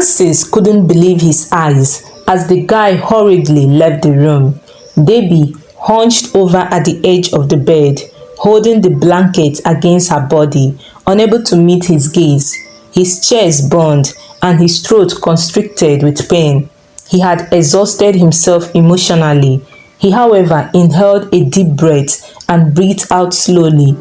Francis couldn't believe his eyes as the guy hurriedly left the room. Debbie hunched over at the edge of the bed, holding the blanket against her body, unable to meet his gaze. His chest burned and his throat constricted with pain. He had exhausted himself emotionally. He, however, inhaled a deep breath and breathed out slowly.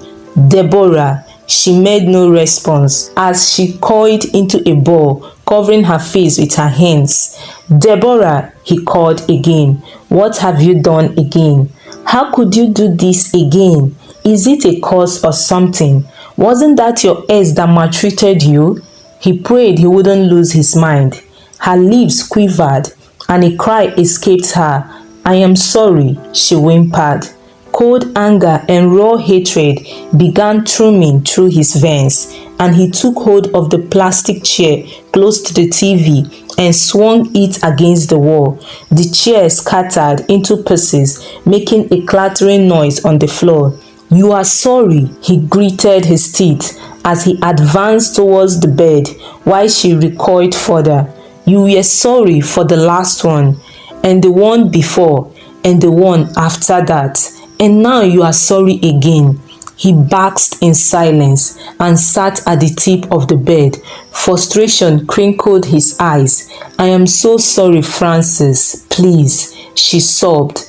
Deborah. She made no response as she coiled into a ball, covering her face with her hands. Deborah, he called again. What have you done again? How could you do this again? Is it a curse or something? Wasn't that your ex that maltreated you? He prayed he wouldn't lose his mind. Her lips quivered and a cry escaped her. I am sorry, she whimpered. Cold anger and raw hatred began thrumming through his veins, and he took hold of the plastic chair close to the TV and swung it against the wall. The chair scattered into pieces, making a clattering noise on the floor. You are sorry, he gritted his teeth as he advanced towards the bed while she recoiled further. You were sorry for the last one, and the one before, and the one after that. And now you are sorry again. He basked in silence and sat at the tip of the bed. Frustration crinkled his eyes. I am so sorry, Francis. Please, she sobbed,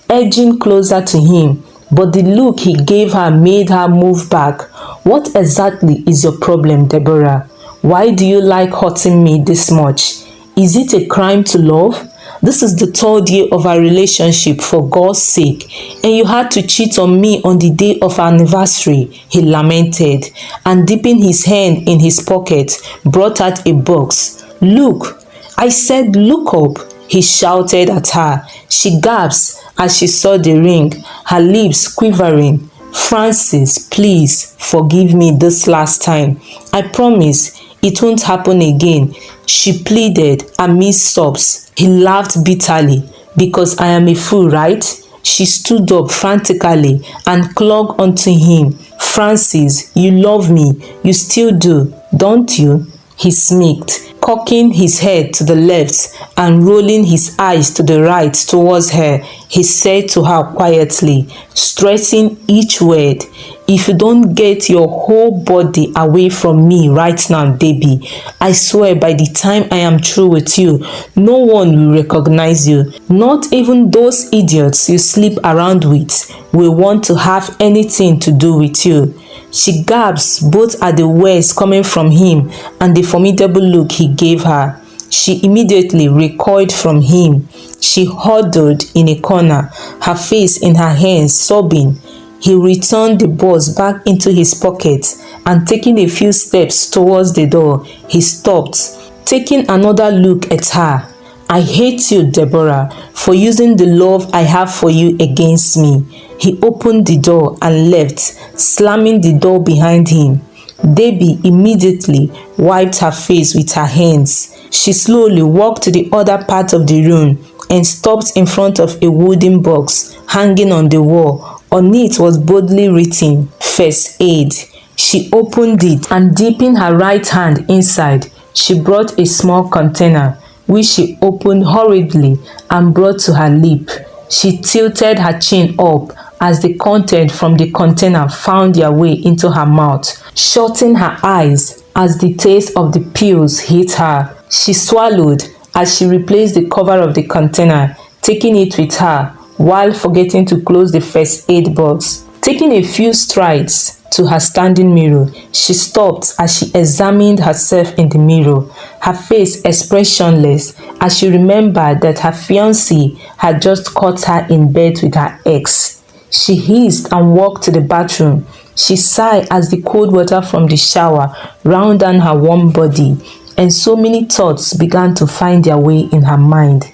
edging closer to him. But the look he gave her made her move back. What exactly is your problem, Deborah? Why do you like hurting me this much? Is it a crime to love? This is the 3rd year of our relationship, for God's sake, and you had to cheat on me on the day of our anniversary, he lamented, and dipping his hand in his pocket, brought out a box. Look, I said look up, he shouted at her. She gasped as she saw the ring, her lips quivering. Francis, please forgive me this last time. I promise it won't happen again, she pleaded amidst sobs. He laughed bitterly. Because I am a fool, right? She stood up frantically and clung onto him. Francis, you love me. You still do, don't you? He smirked, cocking his head to the left and rolling his eyes to the right towards her. He said to her quietly, stressing each word, if you don't get your whole body away from me right now, Debbie, I swear by the time I am through with you, no one will recognize you. Not even those idiots you sleep around with will want to have anything to do with you. She gasped both at the words coming from him and the formidable look he gave her. She immediately recoiled from him. She huddled in a corner, her face in her hands, sobbing. He returned the box back into his pocket and taking a few steps towards the door, he stopped, taking another look at her. I hate you, Deborah, for using the love I have for you against me. He opened the door and left, slamming the door behind him. Debbie immediately wiped her face with her hands. She slowly walked to the other part of the room and stopped in front of a wooden box hanging on the wall. On it was boldly written, First Aid. She opened it and dipping her right hand inside, she brought a small container, which she opened hurriedly and brought to her lip. She tilted her chin up as the content from the container found their way into her mouth, shutting her eyes as the taste of the pills hit her. She swallowed as she replaced the cover of the container, taking it with her while forgetting to close the first aid box. Taking a few strides to her standing mirror, she stopped as she examined herself in the mirror, her face expressionless as she remembered that her fiancé had just caught her in bed with her ex. She hissed and walked to the bathroom. She sighed as the cold water from the shower ran down her warm body, and so many thoughts began to find their way in her mind.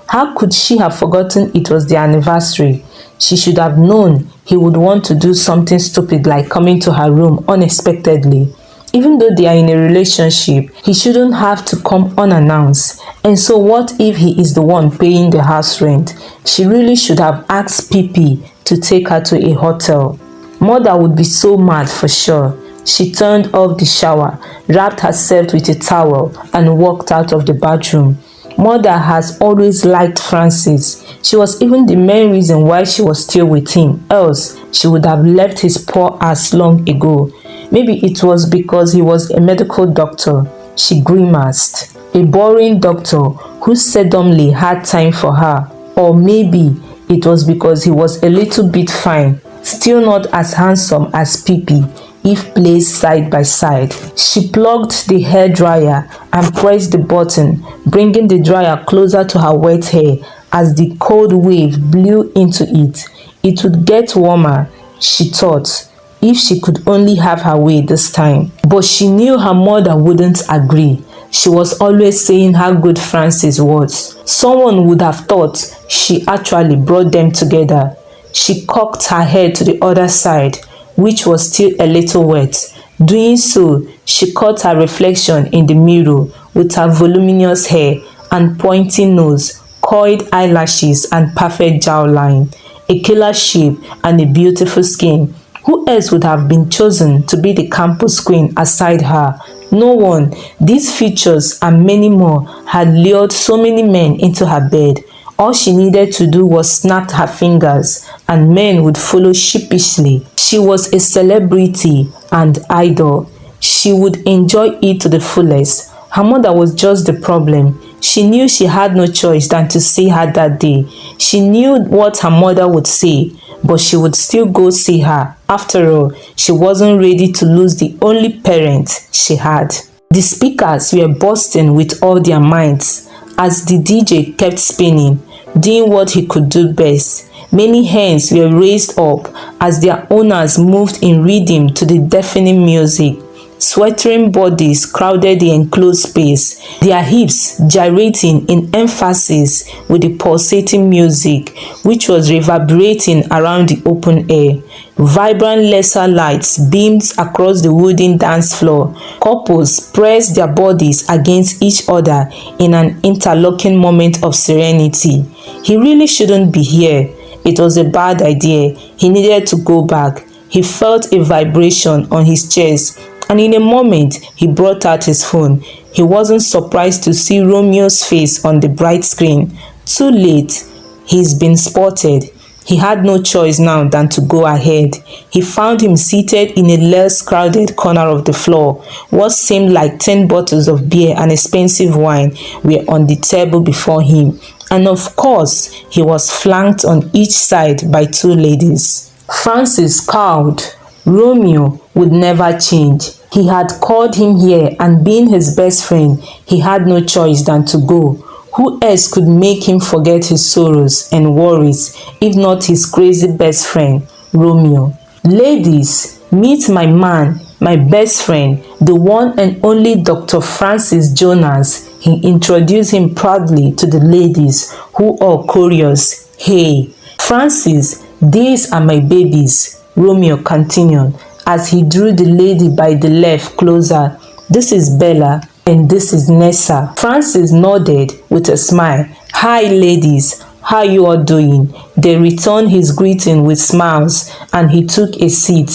How could she have forgotten it was their anniversary? She should have known he would want to do something stupid like coming to her room unexpectedly. Even though they are in a relationship, he shouldn't have to come unannounced. And so what if he is the one paying the house rent? She really should have asked Pippi to take her to a hotel. Mother would be so mad for sure. She turned off the shower, wrapped herself with a towel, and walked out of the bathroom. Mother has always liked Francis. She was even the main reason why she was still with him, else she would have left his poor ass long ago. Maybe it was because he was a medical doctor, she grimaced. A boring doctor who seldomly had time for her. Or maybe it was because he was a little bit fine, still not as handsome as Pippi if placed side by side. She plugged the hair dryer and pressed the button, bringing the dryer closer to her wet hair as the cold wave blew into it. It would get warmer, she thought, if she could only have her way this time. But she knew her mother wouldn't agree. She was always saying how good Francis was. Someone would have thought she actually brought them together. She cocked her head to the other side, which was still a little wet. Doing so, she caught her reflection in the mirror with her voluminous hair and pointy nose, coiled eyelashes and perfect jawline, a killer shape and a beautiful skin. Who else would have been chosen to be the campus queen aside her? No one. These features and many more had lured so many men into her bed. All she needed to do was snap her fingers and men would follow sheepishly. She was a celebrity and idol. She would enjoy it to the fullest. Her mother was just the problem. She knew she had no choice than to see her that day. She knew what her mother would say, but she would still go see her. After all, she wasn't ready to lose the only parent she had. The speakers were bursting with all their minds as the DJ kept spinning, doing what he could do best. Many hands were raised up as their owners moved in rhythm to the deafening music. Sweltering bodies crowded the enclosed space, their hips gyrating in emphasis with the pulsating music, which was reverberating around the open air. Vibrant laser lights beamed across the wooden dance floor. Couples pressed their bodies against each other in an interlocking moment of serenity. He really shouldn't be here. It was a bad idea. He needed to go back. He felt a vibration on his chest, and in a moment he brought out his phone. He wasn't surprised to see Romeo's face on the bright screen. Too late. He's been spotted. He had no choice now than to go ahead. He found him seated in a less crowded corner of the floor. What seemed like 10 bottles of beer and expensive wine were on the table before him. And of course, he was flanked on each side by two ladies. Francis scowled. Romeo would never change. He had called him here, and being his best friend, he had no choice than to go. Who else could make him forget his sorrows and worries if not his crazy best friend, Romeo? Ladies, meet my man, my best friend, the one and only Dr. Francis Jonas. He introduced him proudly to the ladies, who all chorused, "Hey, Francis, these are my babies," Romeo continued as he drew the lady by the left closer. "This is Bella and this is Nessa." Francis nodded with a smile. "Hi ladies, how you all doing?" They returned his greeting with smiles and he took a seat.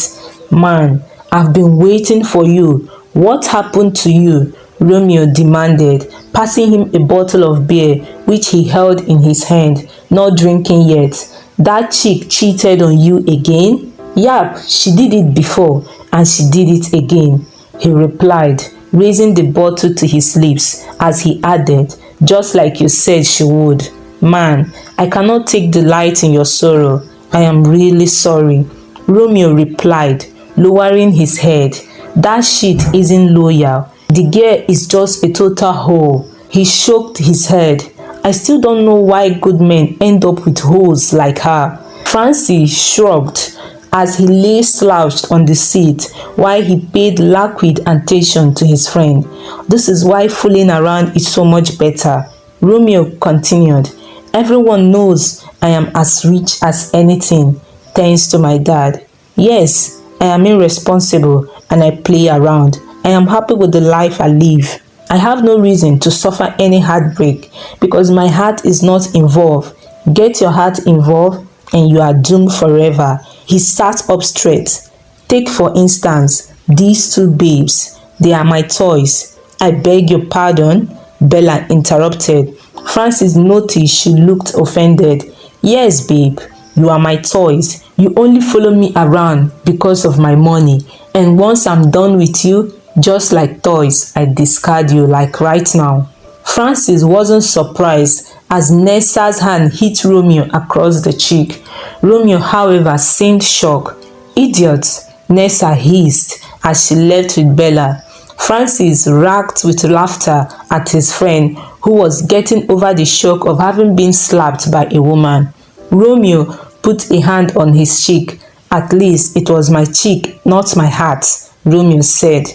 "Man, I've been waiting for you. What happened to you?" Romeo demanded, passing him a bottle of beer which he held in his hand, not drinking yet. "That chick cheated on you again?" "Yep, she did it before and she did it again," he replied, raising the bottle to his lips as he added, "Just like you said she would. Man, I cannot take delight in your sorrow. I am really sorry," Romeo replied, lowering his head. "That shit isn't loyal. The girl is just a total hoe." He shook his head. "I still don't know why good men end up with hoes like her." Francis shrugged as he lay slouched on the seat while he paid languid attention to his friend. "This is why fooling around is so much better," Romeo continued. "Everyone knows I am as rich as anything, thanks to my dad. Yes, I am irresponsible and I play around. I am happy with the life I live. I have no reason to suffer any heartbreak because my heart is not involved. Get your heart involved and you are doomed forever." He sat up straight. "Take for instance, These two babes, they are my toys. I beg your pardon, Bella interrupted. Francis noticed she looked offended. Yes, babe, you are my toys. You only follow me around because of my money. And once I'm done with you, just like toys, I discard you like right now. Francis wasn't surprised as Nessa's hand hit Romeo across the cheek. Romeo, however, seemed shocked. Idiot, Nessa hissed as she left with Bella. Francis racked with laughter at his friend, who was getting over the shock of having been slapped by a woman. Romeo put a hand on his cheek. At least it was my cheek, not my heart, Romeo said.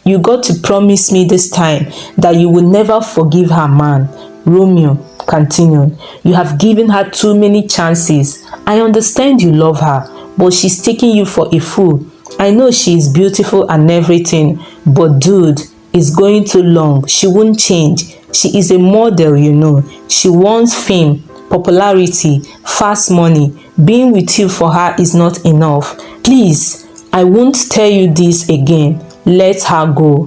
You got to promise me this time that you will never forgive her, man, Romeo continued. You have given her too many chances. I understand you love her, but she's taking you for a fool. I know she is beautiful and everything, but dude, it's going too long. She won't change. She is a model, you know. She wants fame, popularity, fast money. Being with you for her is not enough. Please, I won't tell you this again. Let her go.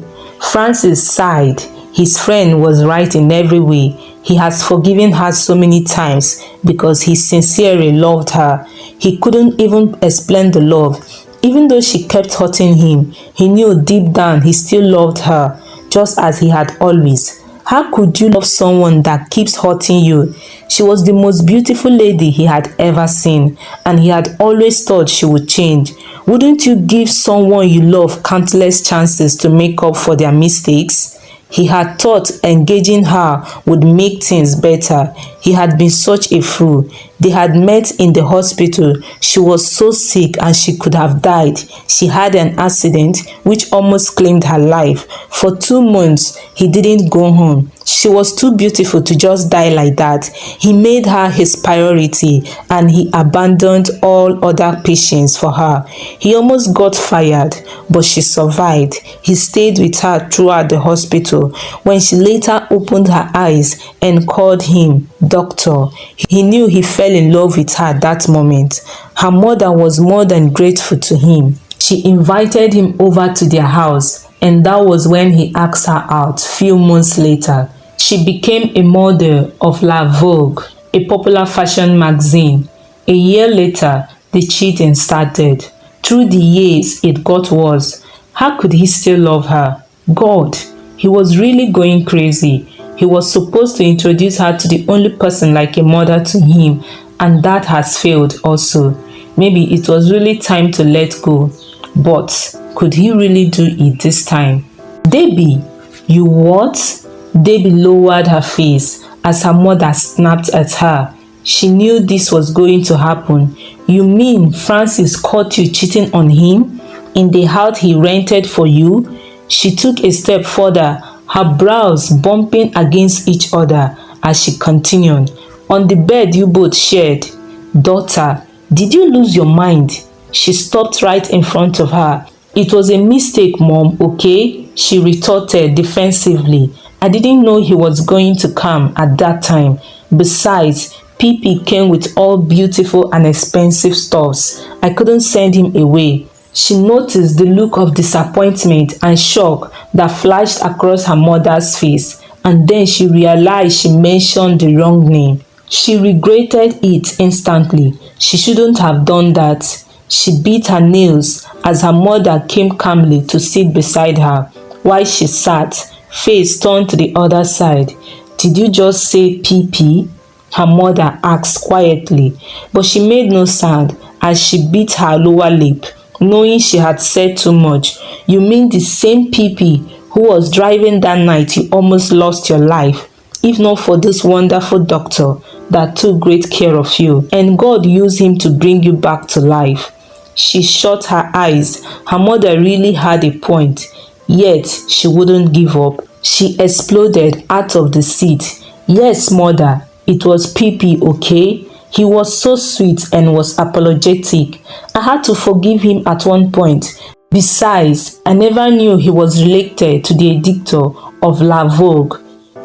Francis sighed. His friend was right in every way. He has forgiven her so many times because he sincerely loved her. He couldn't even explain the love. Even though she kept hurting him, he knew deep down he still loved her, just as he had always. How could you love someone that keeps hurting you? She was the most beautiful lady he had ever seen, and he had always thought she would change. Wouldn't you give someone you love countless chances to make up for their mistakes? He had thought engaging her would make things better. He had been such a fool. They had met in the hospital. She was so sick and she could have died. She had an accident which almost claimed her life. For 2 months, he didn't go home. She was too beautiful to just die like that. He made her his priority and he abandoned all other patients for her. He almost got fired, but she survived. He stayed with her throughout the hospital. When she later opened her eyes and called him doctor, he knew he fell in love with her that moment. Her mother was more than grateful to him. She invited him over to their house, and that was when he asked her out few months later. She became a model of La Vogue, a popular fashion magazine. A year later, the cheating started. Through the years, it got worse. How could he still love her? God, he was really going crazy. He was supposed to introduce her to the only person like a mother to him, and that has failed also. Maybe it was really time to let go. But could he really do it this time? Debbie, you what? Debbie lowered her face as her mother snapped at her. She knew this was going to happen. You mean Francis caught you cheating on him in the house he rented for you? She took a step further, her brows bumping against each other as she continued. On the bed you both shared. Daughter, did you lose your mind? She stopped right in front of her. It was a mistake, Mom, okay? She retorted defensively. I didn't know he was going to come at that time. Besides, PP came with all beautiful and expensive stuffs. I couldn't send him away. She noticed the look of disappointment and shock that flashed across her mother's face, and then she realized she mentioned the wrong name. She regretted it instantly. She shouldn't have done that. She bit her nails as her mother came calmly to sit beside her. While she sat, face turned to the other side. Did you just say PP? Her mother asked quietly, but she made no sound as she bit her lower lip, knowing she had said too much. You mean the same PP who was driving that night you almost lost your life? If not for this wonderful doctor that took great care of you, and God used him to bring you back to life. She shut her eyes. Her mother really had a point, yet she wouldn't give up. She exploded out of the seat. Yes, mother, it was PP, okay? He was so sweet and was apologetic. I had to forgive him at one point. Besides, I never knew he was related to the editor of La Vogue.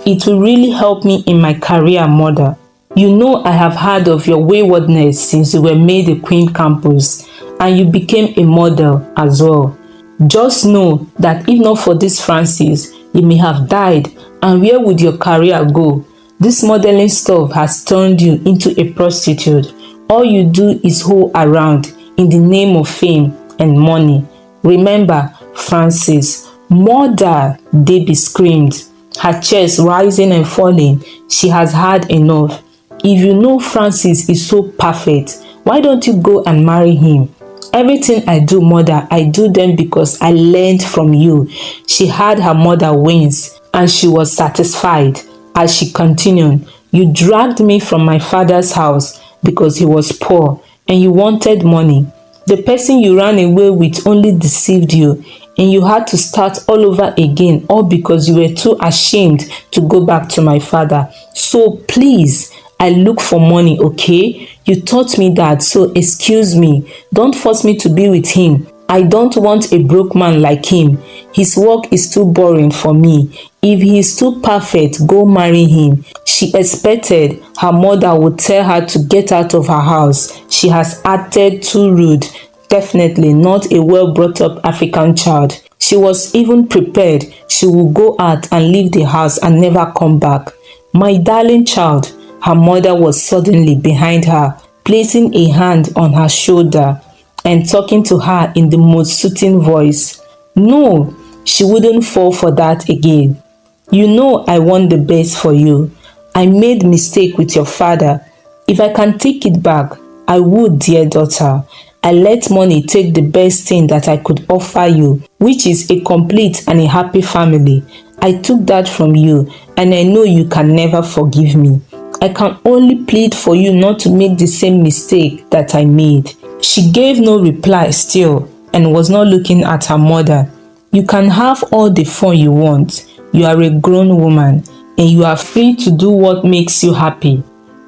It will really help me in my career, mother. You know I have heard of your waywardness since you were made a Queen Campus and you became a model as well. Just know that if not for this Francis, you may have died, and where would your career go? This modeling stuff has turned you into a prostitute. All you do is hoe around in the name of fame and money. Remember, Francis, murder, Debbie screamed, her chest rising and falling. She has had enough. If you know Francis is so perfect, why don't you go and marry him? Everything I do, mother, I do them because I learned from you. She had her mother wince, and she was satisfied. As she continued, you dragged me from my father's house because he was poor and you wanted money. The person you ran away with only deceived you, and you had to start all over again, all because you were too ashamed to go back to my father. So please, I look for money, okay? You taught me that, so excuse me. Don't force me to be with him. I don't want a broke man like him. His work is too boring for me. If he is too perfect, go marry him. She expected her mother would tell her to get out of her house. She has acted too rude. Definitely not a well-brought-up African child. She was even prepared she would go out and leave the house and never come back. My darling child, her mother was suddenly behind her, placing a hand on her shoulder and talking to her in the most soothing voice. No, she wouldn't fall for that again. You know I want the best for you. I made mistake with your father. If I can take it back, I would, dear daughter. I let money take the best thing that I could offer you, which is a complete and a happy family. I took that from you, and I know you can never forgive me. I can only plead for you not to make the same mistake that I made. She gave no reply still and was not looking at her mother. You can have all the fun you want. You are a grown woman and you are free to do what makes you happy.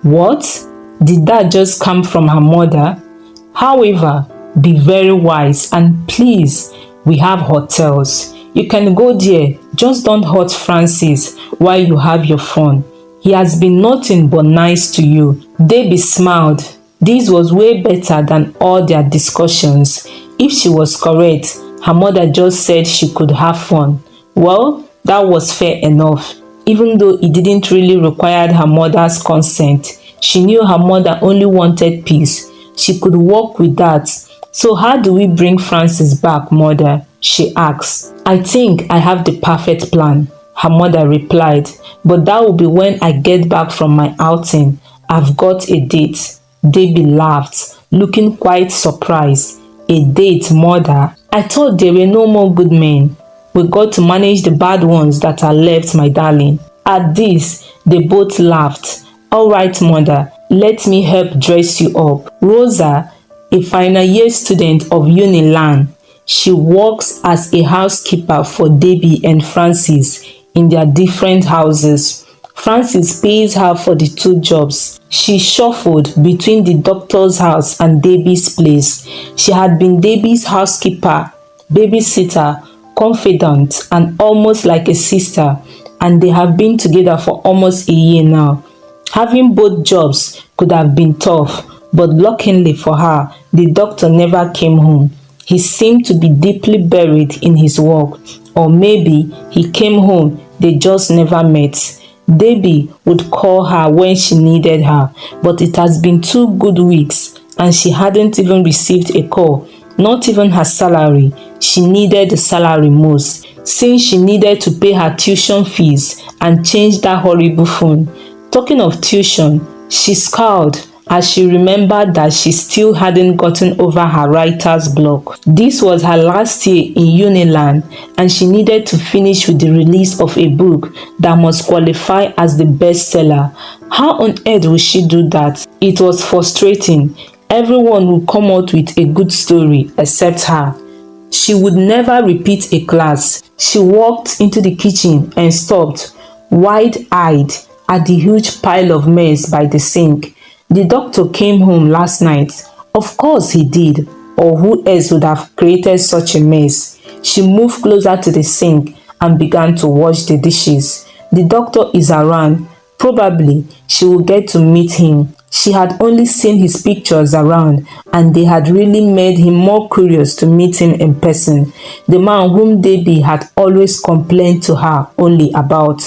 What? Did that just come from her mother? However, be very wise and please, we have hotels. You can go there, just don't hurt Francis while you have your fun. He has been nothing but nice to you. Debbie smiled. This was way better than all their discussions. If she was correct, her mother just said she could have fun. Well, that was fair enough. Even though it didn't really require her mother's consent, she knew her mother only wanted peace. She could work with that. So how do we bring Francis back, mother? She asked. I think I have the perfect plan, her mother replied. But that will be when I get back from my outing. I've got a date. Debbie laughed, looking quite surprised. A date, mother? I thought there were no more good men. We got to manage the bad ones that are left, my darling. At this, they both laughed. All right, mother, let me help dress you up. Rosa, a final year student of Uniland, she works as a housekeeper for Debbie and Francis in their different houses. Francis pays her for the two jobs. She shuffled between the doctor's house and Debbie's place. She had been Debbie's housekeeper, babysitter, confidant, and almost like a sister, and they have been together for almost a year now. Having both jobs could have been tough, but luckily for her, the doctor never came home. He seemed to be deeply buried in his work, or maybe he came home, they just never met. Debbie would call her when she needed her, but it has been 2 good weeks and she hadn't even received a call, not even her salary. She needed the salary most, since she needed to pay her tuition fees and change that horrible phone. Talking of tuition, she scowled as she remembered that she still hadn't gotten over her writer's block. This was her last year in Uniland and she needed to finish with the release of a book that must qualify as the bestseller. How on earth would she do that? It was frustrating. Everyone would come out with a good story except her. She would never repeat a class. She walked into the kitchen and stopped, wide-eyed, at the huge pile of mess by the sink. The doctor came home last night. Of course he did, or who else would have created such a mess? She moved closer to the sink and began to wash the dishes. The doctor is around. Probably she will get to meet him. She had only seen his pictures around, and they had really made him more curious to meet him in person. The man whom Debbie had always complained to her only about.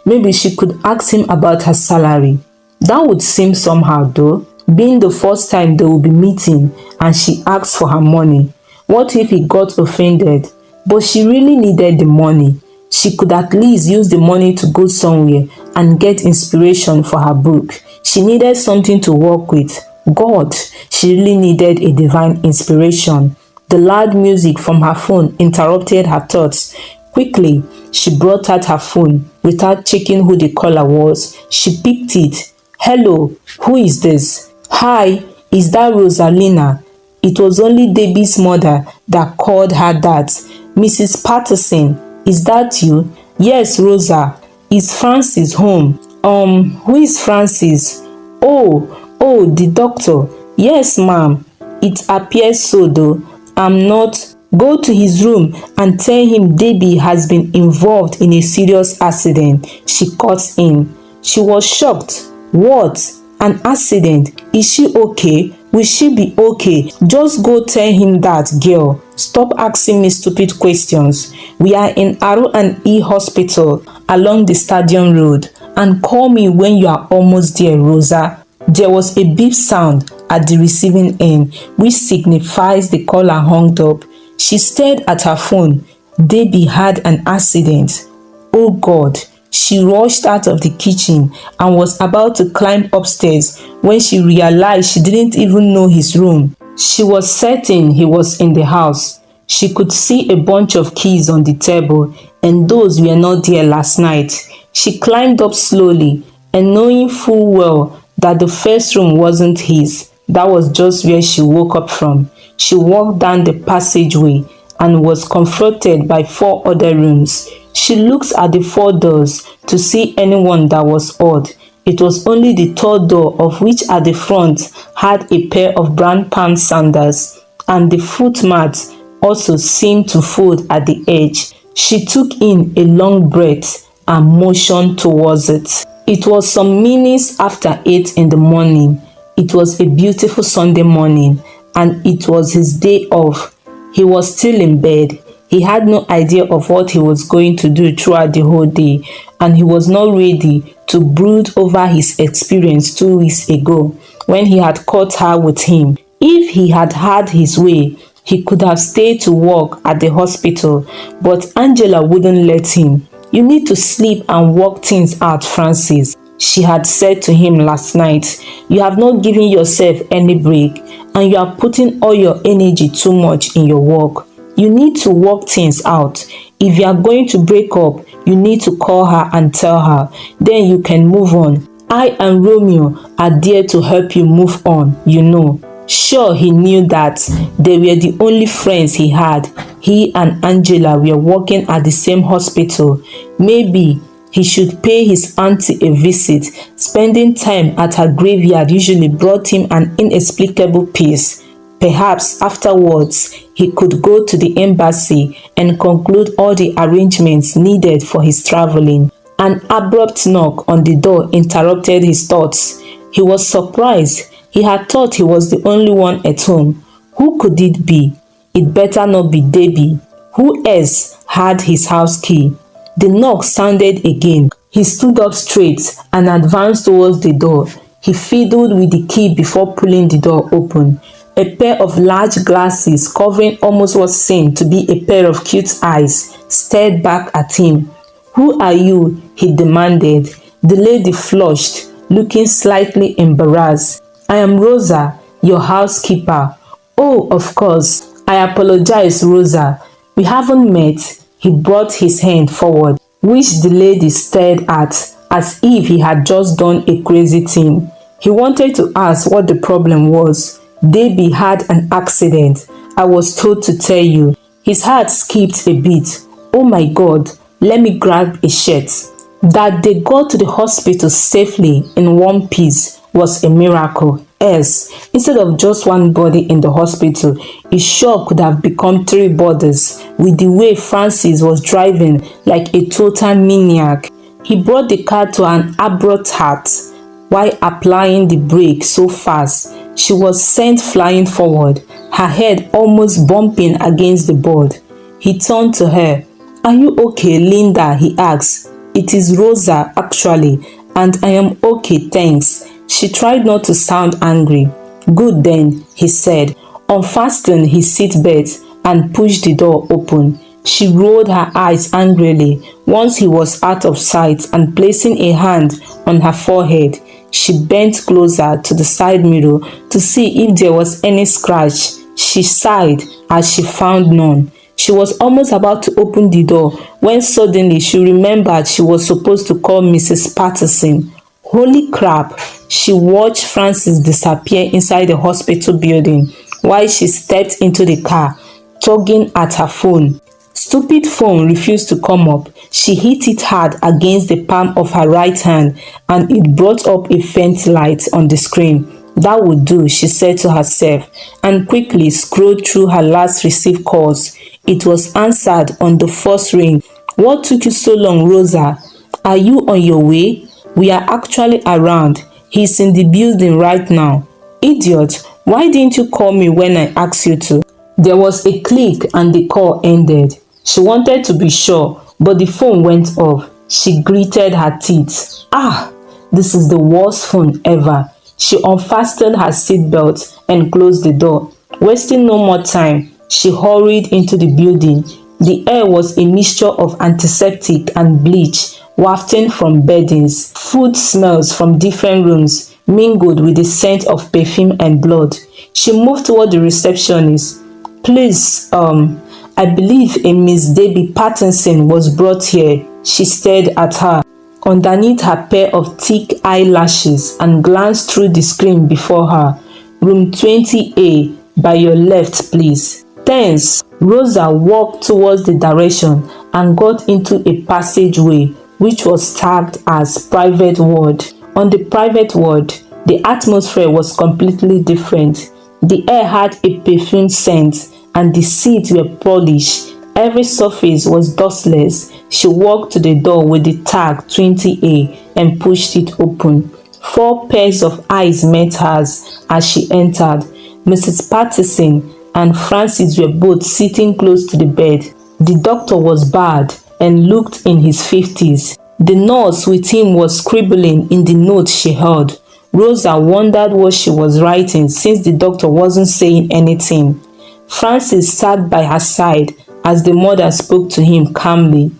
Maybe she could ask him about her salary. That would seem somehow though, being the first time they would be meeting and she asked for her money. What if he got offended? But she really needed the money. She could at least use the money to go somewhere and get inspiration for her book. She needed something to work with. God, she really needed a divine inspiration. The loud music from her phone interrupted her thoughts. Quickly, she brought out her phone without checking who the caller was. She picked it. Hello, who is this? Hi, is that Rosalina? It was only Debbie's mother that called her that. Mrs. Patterson, is that you? Yes, Rosa. Is Francis home? Who is Francis? Oh, the doctor. Yes, ma'am. It appears so though. I'm not. Go to his room and tell him Debbie has been involved in a serious accident. She cut in. She was shocked. What? An accident? Is she okay? Will she be okay? Just go tell him that, girl. Stop asking me stupid questions. We are in R&E hospital along the stadium road, and call me when you are almost there, Rosa. There was a beep sound at the receiving end, which signifies the caller hung up. She stared at her phone. Debbie had an accident. Oh God. She rushed out of the kitchen and was about to climb upstairs when she realized she didn't even know his room. She was certain he was in the house. She could see a bunch of keys on the table, and those were not there last night. She climbed up slowly, and knowing full well that the first room wasn't his, that was just where she woke up from. She walked down the passageway and was confronted by 4 other rooms. She looked at the 4 doors to see anyone that was odd. It was only the 3rd door, of which at the front had a pair of brown palm sandals, and the footmat also seemed to fold at the edge. She took in a long breath and motioned towards it. It was some minutes after 8 in the morning. It was a beautiful Sunday morning, and it was his day off. He was still in bed. He had no idea of what he was going to do throughout the whole day, and he was not ready to brood over his experience 2 weeks ago when he had caught her with him. If he had had his way, he could have stayed to work at the hospital, but Angela wouldn't let him. You need to sleep and work things out, Francis, she had said to him last night. You have not given yourself any break, and you are putting all your energy too much in your work. You need to work things out. If you are going to break up, you need to call her and tell her. Then you can move on. I and Romeo are there to help you move on, you know. Sure, he knew that they were the only friends he had. He and Angela were working at the same hospital. Maybe he should pay his auntie a visit. Spending time at her graveyard usually brought him an inexplicable peace. Perhaps afterwards, he could go to the embassy and conclude all the arrangements needed for his traveling. An abrupt knock on the door interrupted his thoughts. He was surprised. He had thought he was the only one at home. Who could it be? It better not be Debbie. Who else had his house key? The knock sounded again. He stood up straight and advanced towards the door. He fiddled with the key before pulling the door open. A pair of large glasses covering almost what seemed to be a pair of cute eyes stared back at him. Who are you? He demanded. The lady flushed, looking slightly embarrassed. I am Rosa, your housekeeper. Oh, of course. I apologize, Rosa. We haven't met. He brought his hand forward, which the lady stared at as if he had just done a crazy thing. He wanted to ask what the problem was. Debbie had an accident. I was told to tell you. His heart skipped a beat. Oh my God, let me grab a shirt. That they got to the hospital safely in one piece was a miracle. Yes, instead of just one body in the hospital, it sure could have become 3 bodies with the way Francis was driving like a total maniac. He brought the car to an abrupt halt. while applying the brake so fast she was sent flying forward, her head almost bumping against the board. He turned to her. "Are you okay, Linda?" he asked. "It is Rosa, actually, and I am okay, thanks." She tried not to sound angry. "Good then," he said, unfastened his seatbelt and pushed the door open. She rolled her eyes angrily once he was out of sight, and placing a hand on her forehead, she bent closer to the side mirror to see if there was any scratch. She sighed as she found none. She was almost about to open the door when suddenly she remembered she was supposed to call Mrs. Patterson. Holy crap! She watched Francis disappear inside the hospital building while she stepped into the car, tugging at her phone. Stupid phone refused to come up. She hit it hard against the palm of her right hand and it brought up a faint light on the screen. That would do, she said to herself, and quickly scrolled through her last received calls. It was answered on the first ring. "What took you so long, Rosa? Are you on your way? We are actually around. He's in the building right now." "Idiot, why didn't you call me when I asked you to?" There was a click and the call ended. She wanted to be sure, but the phone went off. She gritted her teeth. This is the worst phone ever. She unfastened her seatbelt and closed the door. Wasting no more time, she hurried into the building. The air was a mixture of antiseptic and bleach wafting from beddings. Food smells from different rooms mingled with the scent of perfume and blood. She moved toward the receptionist. "Please, I believe a Miss Debbie Patterson was brought here." She stared at her underneath her pair of thick eyelashes and glanced through the screen before her. "Room 20A, by your left, please." Tense, Rosa walked towards the direction and got into a passageway which was tagged as private ward. On the private ward, the atmosphere was completely different. The air had a perfumed scent and the seats were polished. Every surface was dustless. She walked to the door with the tag 20A and pushed it open. 4 pairs of eyes met hers as she entered. Mrs. Patterson and Francis were both sitting close to the bed. The doctor was bald and looked in his 50s. The nurse with him was scribbling in the note she held. Rosa wondered what she was writing since the doctor wasn't saying anything. Francis sat by her side as the mother spoke to him calmly.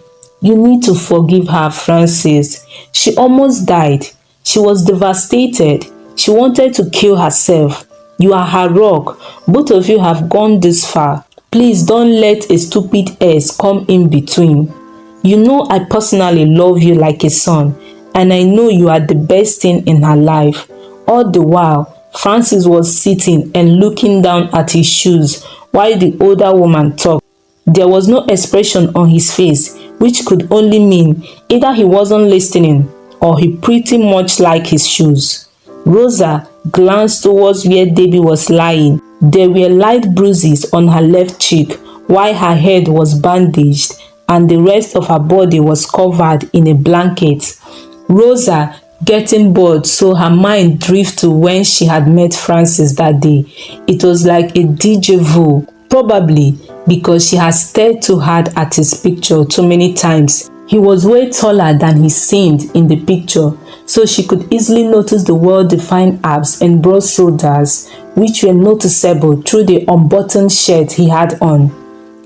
"You need to forgive her, Francis. She almost died. She was devastated. She wanted to kill herself. You are her rock. Both of you have gone this far. Please don't let a stupid ex come in between. You know I personally love you like a son, and I know you are the best thing in her life." All the while, Francis was sitting and looking down at his shoes while the older woman talked. There was no expression on his face, which could only mean either he wasn't listening or he pretty much liked his shoes. Rosa glanced towards where Debbie was lying. There were light bruises on her left cheek while her head was bandaged and the rest of her body was covered in a blanket. Rosa, getting bored, so her mind drifted to when she had met Francis that day. It was like a déjà vu, probably because she had stared too hard at his picture too many times. He was way taller than he seemed in the picture, so she could easily notice the well-defined abs and broad shoulders, which were noticeable through the unbuttoned shirt he had on.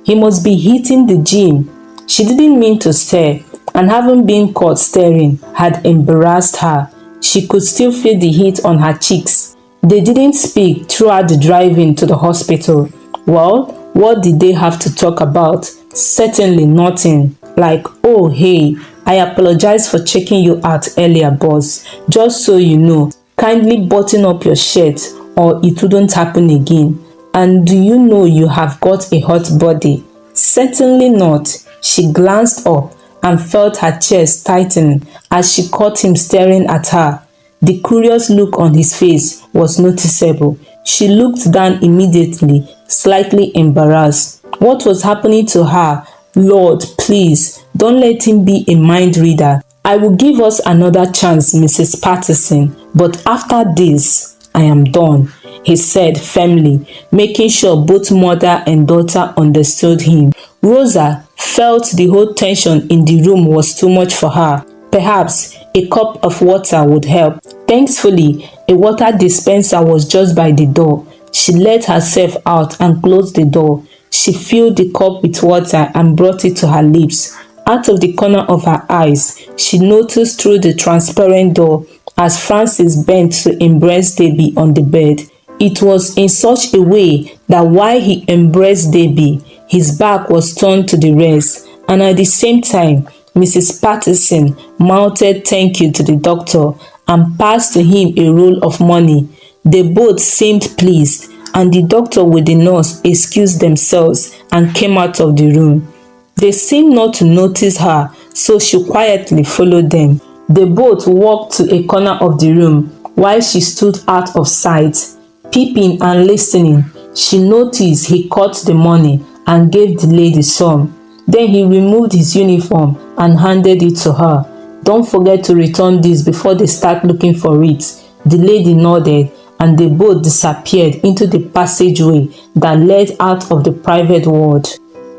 He must be hitting the gym. She didn't mean to stare, and having been caught staring had embarrassed her. She could still feel the heat on her cheeks. They didn't speak throughout the drive-in to the hospital. Well, what did they have to talk about? Certainly nothing. Like, "Oh hey, I apologize for checking you out earlier, boss. Just so you know, kindly button up your shirt or it wouldn't happen again. And do you know you have got a hot body?" Certainly not. She glanced up and felt her chest tighten as she caught him staring at her. The curious look on his face was noticeable. She looked down immediately, slightly embarrassed. What was happening to her? Lord, please, don't let him be a mind reader. "I will give us another chance, Mrs. Patterson. But after this, I am done, he said firmly, making sure both mother and daughter understood him. Rosa felt the whole tension in the room was too much for her. Perhaps a cup of water would help. Thankfully, a water dispenser was just by the door. She let herself out and closed the door. She filled the cup with water and brought it to her lips. Out of the corner of her eyes, she noticed through the transparent door as Francis bent to embrace Debbie on the bed. It was in such a way that while he embraced Debbie, his back was turned to the rest, and at the same time, Mrs. Patterson mouthed thank you to the doctor and passed to him a roll of money. They both seemed pleased, and the doctor with the nurse excused themselves and came out of the room. They seemed not to notice her, so she quietly followed them. They both walked to a corner of the room while she stood out of sight, peeping and listening. She noticed he caught the money and gave the lady some. Then he removed his uniform and handed it to her. "Don't forget to return this before they start looking for it." The lady nodded, and they both disappeared into the passageway that led out of the private ward.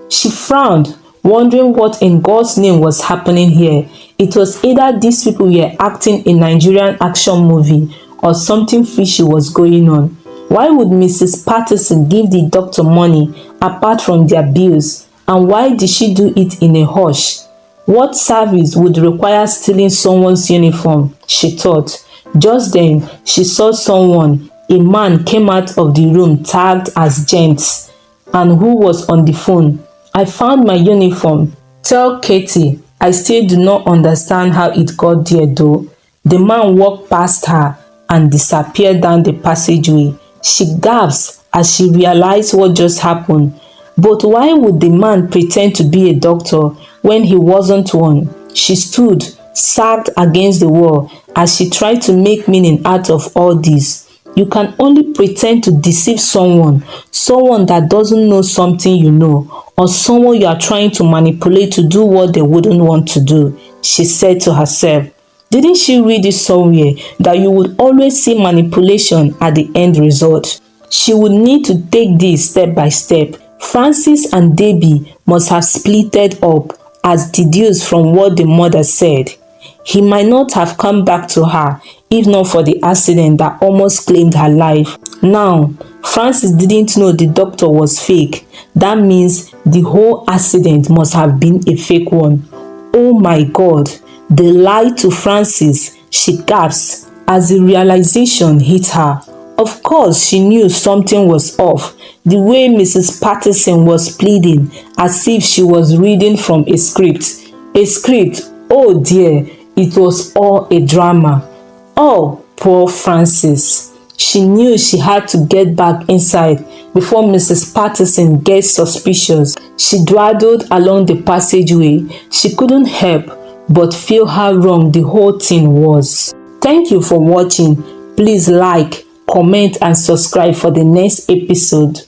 She frowned, wondering what in God's name was happening here. It was either these people were acting a Nigerian action movie or something fishy was going on. Why would Mrs. Patterson give the doctor money apart from their bills? And why did she do it in a hush? What service would require stealing someone's uniform? She thought. Just then, she saw someone. A man came out of the room tagged as Gents and who was on the phone. "I found my uniform. Tell Katie I still do not understand how it got there though." The man walked past her and disappeared down the passageway. She gasped as she realized what just happened. But why would the man pretend to be a doctor when he wasn't one? She stood, sagged against the wall as she tried to make meaning out of all this. You can only pretend to deceive someone that doesn't know something you know, or someone you are trying to manipulate to do what they wouldn't want to do, she said to herself. Didn't she read it somewhere that you would always see manipulation at the end result? She would need to take this step by step. Francis and Debbie must have splitted up, as deduced from what the mother said. He might not have come back to her if not for the accident that almost claimed her life. Now, Francis didn't know the doctor was fake. That means the whole accident must have been a fake one. Oh my God, they lied to Francis, she gasped as the realization hit her. Of course, she knew something was off. The way Mrs. Patterson was pleading as if she was reading from a script. A script, oh dear, it was all a drama. Oh, poor Francis. She knew she had to get back inside before Mrs. Patterson gets suspicious. She dawdled along the passageway. She couldn't help but feel how wrong the whole thing was. Thank you for watching. Please like, comment and subscribe for the next episode.